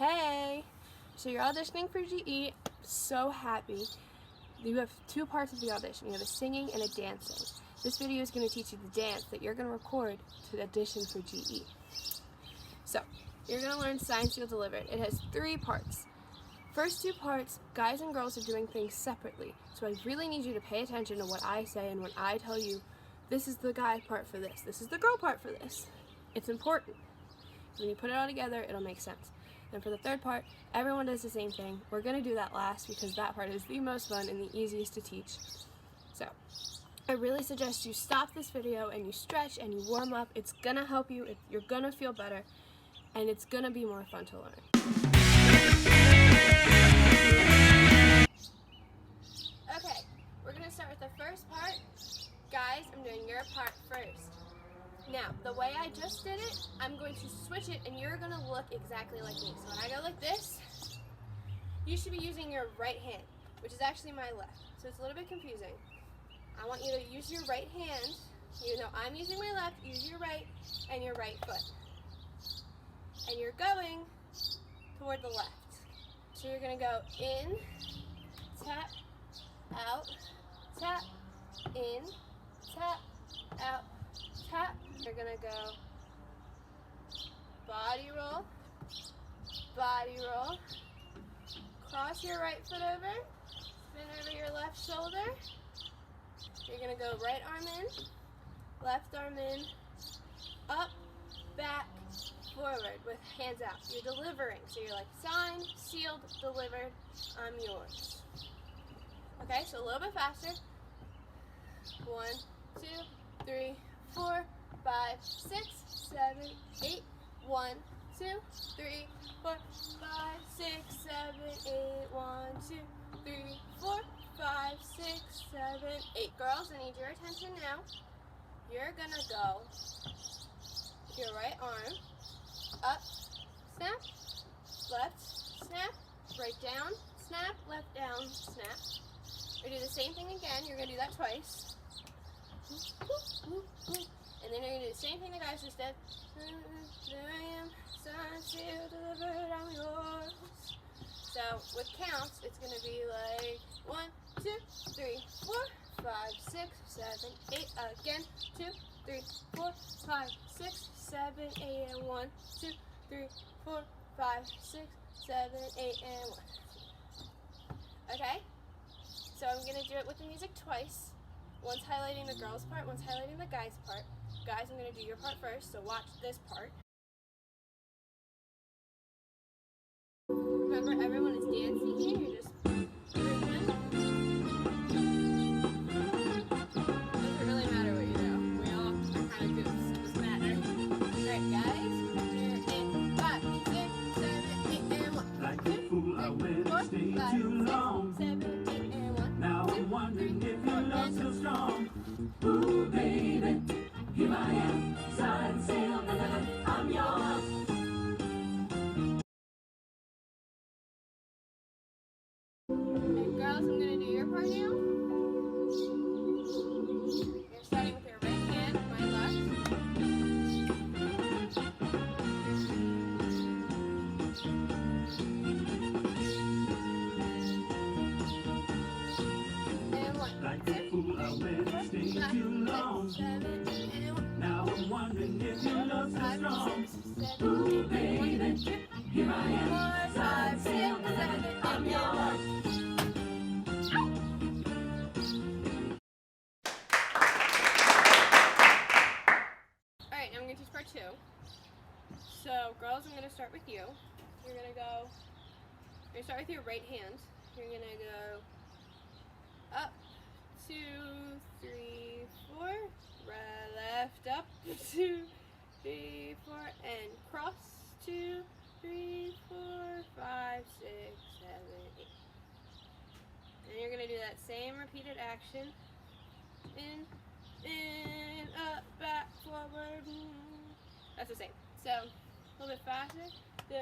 Hey! So you're auditioning for GE. So happy. You have two parts of the audition. You have a singing and a dancing. This video is going to teach you the dance that you're going to record to audition for GE. So, you're going to learn Sign, Seal, Delivered. It has 3 parts. First 2 parts, guys and girls are doing things separately. So I really need you to pay attention to what I say and when I tell you, this is the guy part for this is the girl part for this. It's important. When you put it all together, it'll make sense. And for the 3rd part, everyone does the same thing. We're going to do that last because that part is the most fun and the easiest to teach. So, I really suggest you stop this video and you stretch and you warm up. It's going to help you, you're going to feel better, and it's going to be more fun to learn. Okay, we're going to start with the first part. Guys, I'm doing your part first. Now, the way I just did it, I'm going to switch it and you're going to look exactly like me. So when I go like this, you should be using your right hand, which is actually my left. So it's a little bit confusing. I want you to use your right hand. You know I'm using my left, use your right and your right foot. And you're going toward the left. So you're going to go in, tap, out, tap, in, tap, out, tap. You're going to go body roll, cross your right foot over, spin over your left shoulder. You're going to go right arm in, left arm in, up, back, forward with hands out. You're delivering. So you're like signed, sealed, delivered, I'm yours. Okay, so a little bit faster. 1, 2, 3, 4, 5, 6, 7, 8. 1, 2, 3, 4, 5, 6, 7, 8. 1, 2, 3, 4, 5, 6, 7, 8. Girls, I need your attention now. You're gonna go with your right arm up, snap, left, snap, right down, snap, left down, snap. We're gonna do the same thing again. You're gonna do that twice. And then you're gonna do the same thing the guys just did. There I am, signed, sealed, delivered, I'm yours. So with counts, it's gonna be like 1, 2, 3, 4, 5, 6, 7, 8. Again, 2, 3, 4, 5, 6, 7, 8, and 1, 2, 3, 4, 5, 6, 7, 8, and 1. Okay? So I'm gonna do it with the music twice. One's highlighting the girls' part, one's highlighting the guys' part. Guys, I'm gonna do your part first, so watch this part. Remember, everyone is dancing here. You're just grooving. Doesn't really matter what you do. We all are kind of goofs. It doesn't matter. Alright, guys. You're in 5, 6, 7, 8, and 1. Like a fool, I went and stayed too long. 7, 8, and 1. Now I'm wondering if your love's so strong. Ooh, baby, here I am. Signed, sealed, delivered, I'm yours. And girls, I'm going to do your part now. You're starting with your right hand, my left. And 1, Like a fool, I went and stayed too long. 7, 8, and 1. Now I'm wondering if your love's so 5, strong. 6, 7, Ooh, 8, baby, here I am. 4, 5, 6, 7, 8, I'm yours. Alright, now I'm going to teach part 2. So, girls, I'm going to start with you. You're going to start with your right hand. You're going to go up, 2, 3, 4, right, left, up, 2, 3, 4, and cross, 2, 3, 4, 5, 6, 7, 8. And you're going to do that same repeated action. In, up, back, forward. That's the same. So, a little bit faster. 1,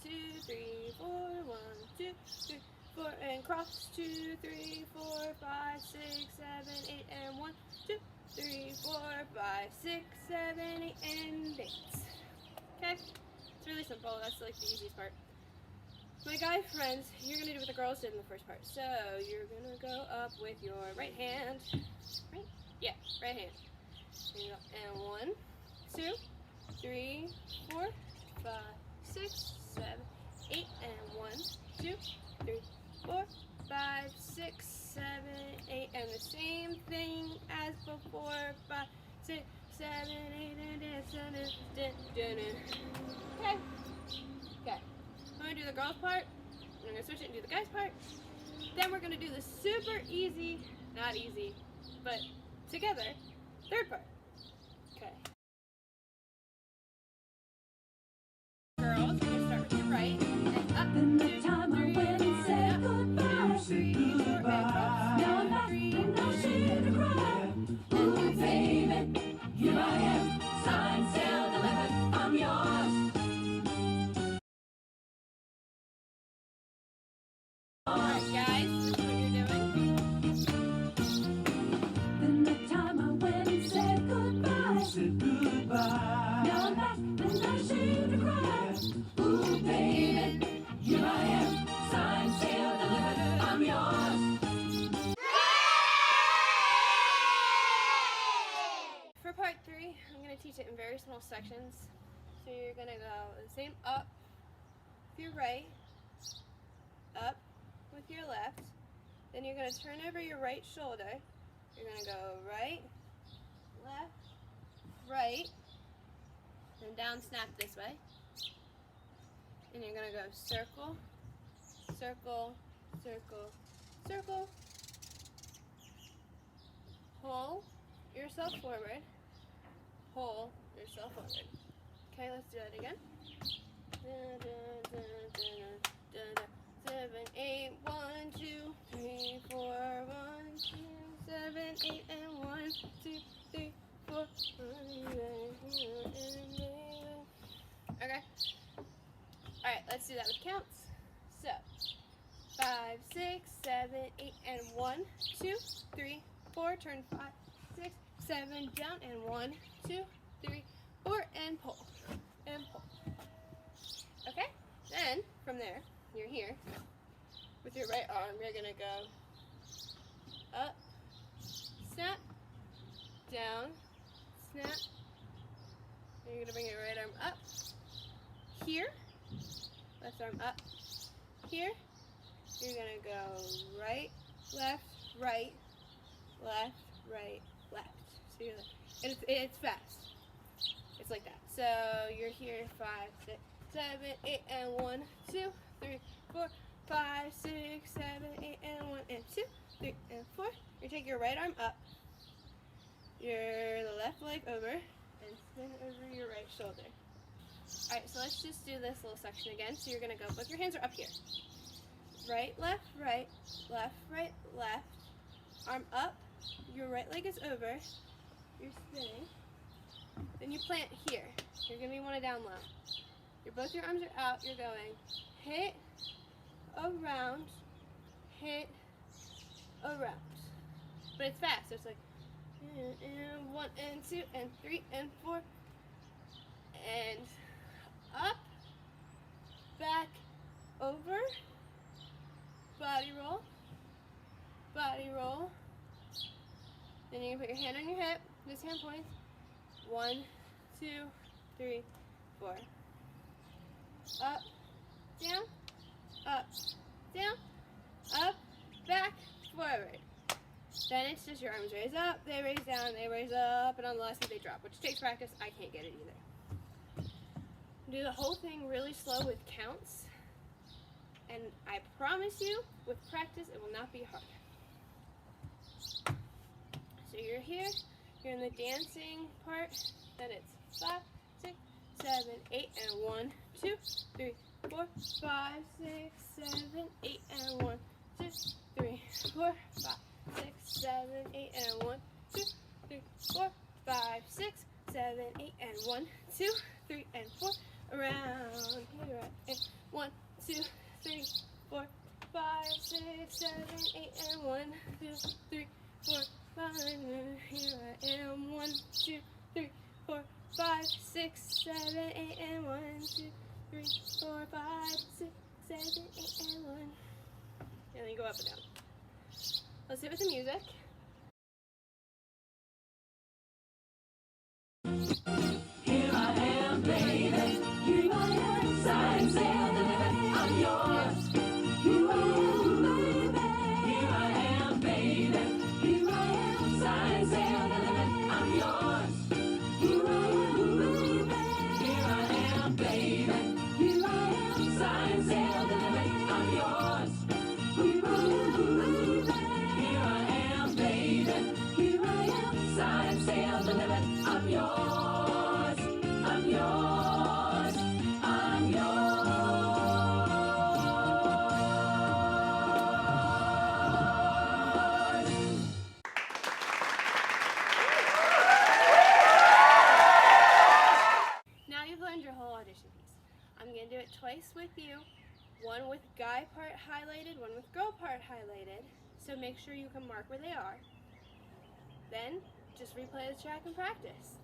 2, 3, 4, 1, 2, 3, 4, and cross. 2, 3, 4, 5, 6, 7, 8, and 1, 2, 3, 4, 5, 6, 7, 8, and dance. Okay? It's really simple. That's like the easiest part. My guy friends, you're gonna do what the girls did in the first part. So you're gonna go up with your right hand. Right? Yeah, right hand. And 1, 2, 3, 4, 5, 6, 7, 8, and 1, 2, 3, 4, 5, 6, 7, 8, and the same thing as before. 5, 6, 7, 8, and dance. Okay. Okay. I'm gonna do the girls part. I'm gonna switch it and do the guys part. Then we're gonna do the super easy, not easy, but together, third part. Okay. Girls, we're gonna start with your right and up. Then the time I went and said goodbye. Said goodbye. Now I'm back and no shame to cry. Ooh, baby, here I am. Signed, sealed, delivered. I'm yours. Alright, guys, this is what you're doing. Then the time I went and said goodbye. Said goodbye. Now I'm back and no shame to cry. Ooh, baby, here I am. Signed, sealed, delivered. I'm yours. For part 3, I'm going to teach it in very small sections. So you're going to go the same up with your right, up with your left. Then you're going to turn over your right shoulder. You're going to go right, left, right, and down snap this way. And you're going to go circle, circle, circle, circle. Pull yourself forward. Pull yourself forward. Okay, let's do that again. 7, 8, 1, 2, 3, 4, 1, 2, 7, 8, and 1, 2, 3, 4. Okay. Alright, let's do that with counts. So 5, 6, 7, 8, and 1, 2, 3, 4. Turn 5, 6, 7 down, and 1, 2, 3, 4, and pull. And pull. Okay? Then from there, you're here. With your right arm, you're gonna go up, snap, down, snap. And you're gonna bring your right arm up. Here. Left arm up. Here. You're gonna go right, left, right, left, right, left. So you're like, it's fast. It's like that. So you're here 5, 6, 7, 8, and 1, 2, 3, 4, 5, 6, 7, 8, and 1, and 2, 3, and 4. You take your right arm up, your left leg over, and spin over your right shoulder. Alright, so let's just do this little section again. So you're gonna go, both your hands are up here. Right, left, right, left, right, left. Arm up, your right leg is over, you're spinning. Then you plant here. You're gonna be one down low. Both your arms are out, you're going hit, around, hit, around. But it's fast, so it's like and 1 and 2 and 3 and 4 and up, back, over, body roll, body roll. Then you can put your hand on your hip, this hand points. 1, 2, 3, 4. Up, down, up, down, up, back, forward. Then it's just your arms raise up, they raise down, they raise up, and on the last beat they drop, which takes practice. I can't get it either. Do the whole thing really slow with counts, and I promise you, with practice, it will not be hard. So you're here, you're in the dancing part, then it's 5, 6, 7, 8, and 1, 2, 3, 4, 5, 6, 7, 8, and 1, 2, 3, 4, 5, 6, 7, 8, and 1, 2, 3, 4, 5, 6, 7, 8, and 1, 2, 3, and 4. Around here, right? 1, 2, 3, 4, 5, 6, 7, 8, and 1, 2, 3, 4, 5. Here I am. 1, 2, 3, 4, 5, 6, 7, 8, and 1, 2, 3, 4, 5, 6, 7, 8, and 1. And then go up and down. Let's do it with the music. Here I am, baby. Here I am. Sign, sail, delivered. I'm yours. Here I am, baby. Here I am, baby. Here I am. Sign, sail, delivered. I'm yours. Here I am, baby. Here I am, baby. Here I am. Sign, sail, delivered. I'm yours. Here I am, baby. Here I am, baby. Here I am. Sign, sail, delivered. I'm yours. I'm yours. I'm yours. Now you've learned your whole audition piece. I'm going to do it twice with you. One with guy part highlighted, one with girl part highlighted. So make sure you can mark where they are. Then just replay the track and practice.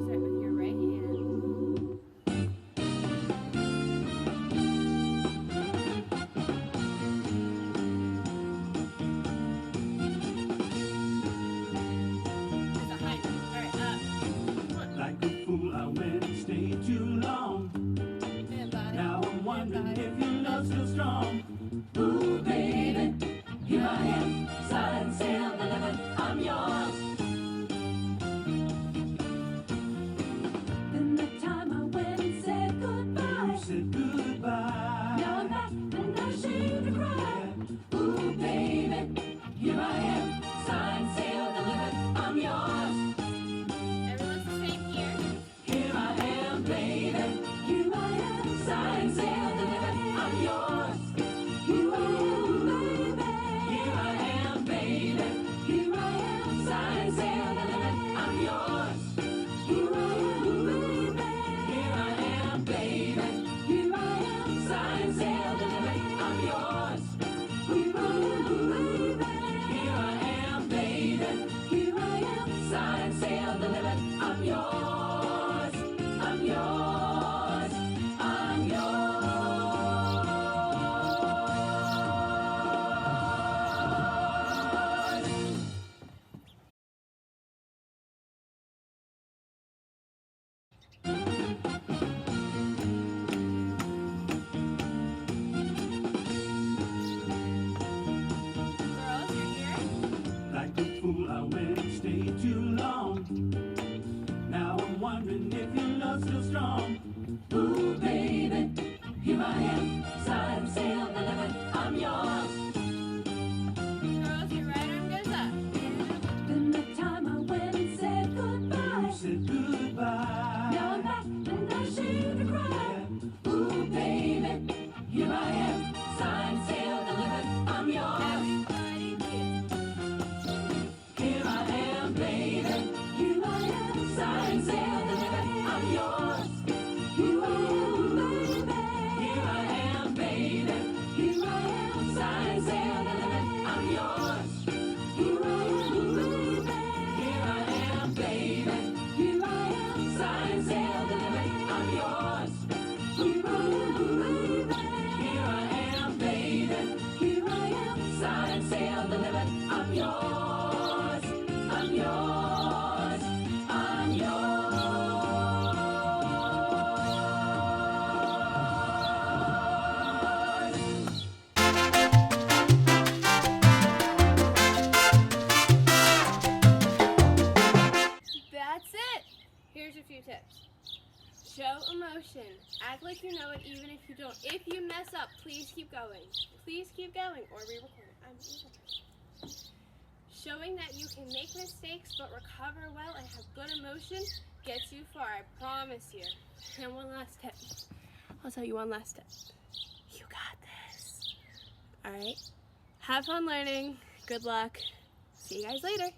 Start with your right hand. There's a high note. All right, up. One. Like a fool, I went and stayed too long. And body. Now I'm wondering And body. if your love's still strong. Ooh, baby, here I am, signed, sealed, delivered, I'm yours. Then the time I went and said goodbye. You said goodbye. Now I'm back and I'm ashamed to cry. Ooh, baby, here I am, signed, sealed, delivered, I'm yours. Everyone's the same here. Here I am, baby. Here I am, signed, sealed, delivered, I'm yours. Here I am, baby. Here I am, baby. Here I am, signed, sealed, delivered, I'm yours. Here I am, baby. Here I am, baby. Here I am, signed, sealed, delivered, I'm yours. Here I am, baby. Here I am, baby. Here I am, signed, sealed, delivered, I'm yours. I'm yours. I'm yours. Girls, you're here. Like a fool, I went and stayed too long. Now I'm wondering if your love's still strong. Ooh, baby, here I am, signed, sealed, delivered, I'm yours. Girls, your right arm goes up. Then the time I went and said goodbye. You said goodbye. Now I'm back and I'm ashamed to cry. Ooh, baby, here I am, signed, sealed, delivered, I'm yours. Everybody here. Here I am, baby. Here I am, signed, sealed, delivered, I'm yours. Here I am, baby. Here I am, baby. Here I am, signed, sealed, delivered, I'm yours. Here I am, baby. Here I am, baby. Here I am, signed, sealed, delivered, I'm yours. Here I am, baby. Here I am, baby. Here I am, signed, sealed, delivered, I'm yours. I'm yours. I'm yours. That's it. Here's a few tips. Show emotion. Act like you know it even if you don't. If you mess up, please keep going. Please keep going or re-record it. I'm evil. Showing that you can make mistakes but recover well and have good emotion gets you far, I promise you. And one last tip. I'll tell you one last tip. You got this. All right? Have fun learning. Good luck. See you guys later.